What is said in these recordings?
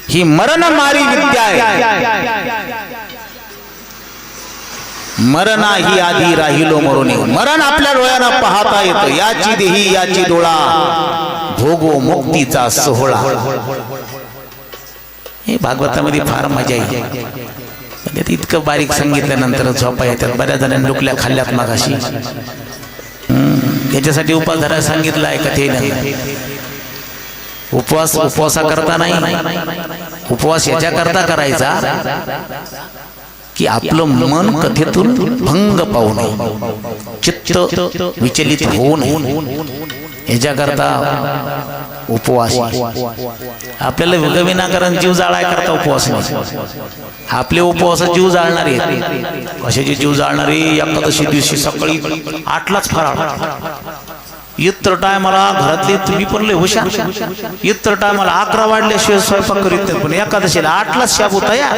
ही मरण मारी विद्या आहे। मरण ही आधी राहिलो मरुनी, मरण आपल्या डोळ्याला पाहता येतं। याची देही याची डोळा, भोगो मुक्तीचा सोहळा। हे भागवतामध्ये फार मजा आहे, म्हणजे इतकं बारीक सांगितल्यानंतर झोपा येतात। बऱ्याच जणांनी डुकल्या खाल्ल्यात मागाशी, याच्यासाठी उपास धरायला सांगितलं आहे कथेने। उपवासा करता नाही, उपवास याच्या करता करायचा की आपलं मन कथेतून भंग पाहू नये, चित्त विचलित होऊ नये, याच्याकरता उपवास। आपल्याला विनाकारण जीव जाळाय करता उपवास नाही। आपले उपवास जीव जाळणारे आहेत। कशाचे जीव जाळणारे? एकादशी दिवशी सकाळी 8लाच फराळ, इतर टायमाला घरातले तुम्ही पण लय हुशार, इतर टायमाला 11 वाजल्याशिवाय स्वयंपाक करीत नाही, पण एकादशीला 8लाच शाबू तयार।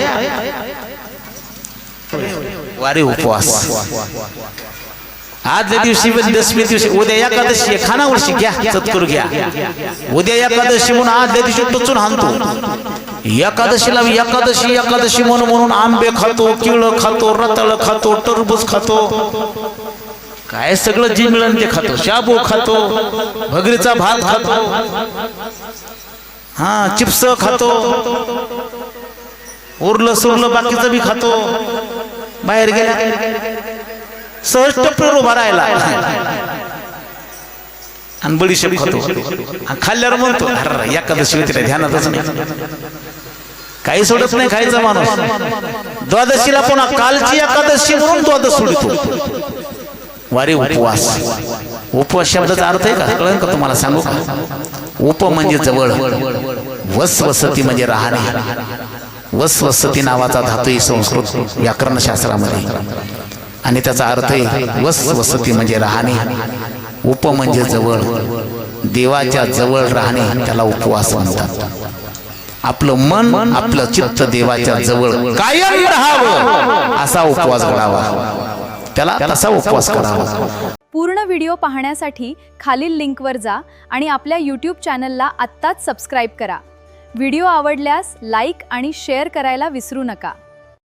वारे उपवास। आदल्या दिवशी दशमी दिवशी, उद्या एकादशी खानावरशी घ्या, चतकुर घ्या। उद्या एकादशी म्हणून आदल्या दिवशी टचून हाणतो। एकादशीला एकादशी म्हणून आंबे खातो, केळ खातो, रताळ खातो, टरबूज खातो, काय सगळं जे मिळेल ते खातो। शाबू खातो, भगरीचा भात खातो, चिप्स खातो, उरलं सुरलं बाकीचं बी खातो। बाहेर गेला सहज टपरीवर उभा राहिला आणि बडीशेप खातो, खाल्ल्यावर म्हणतो अरे एकादशी होती ध्यानातच नाही, काही सोडत नाही खायचं माणूस। द्वादशीला पुन्हा कालची एकादशी म्हणून द्वादश सोडतो। वारे उपवास। उपवास शब्दाचा अर्थ आहे का कळेल का तुम्हाला? सांगू का? उप म्हणजे जवळ, वसवसती म्हणजे राहणे। वसवसती नावाचा धातू आहे संस्कृत व्याकरण शास्त्रामध्ये, आणि त्याचा अर्थ आहे वसवसती म्हणजे राहणे, उप म्हणजे जवळ, देवाच्या जवळ राहणे, त्याला उपवास म्हणतात। आपलं मन आपलं चित्त देवाच्या जवळ कायम राहावं असा उपवास करावा, त्याला तसा उपवास करावा। पूर्ण व्हिडिओ पाहण्यासाठी खालील लिंकवर जा आणि आपल्या YouTube चॅनलला आत्ताच सबस्क्राईब करा। व्हिडिओ आवडल्यास लाईक आणि शेअर करायला विसरू नका।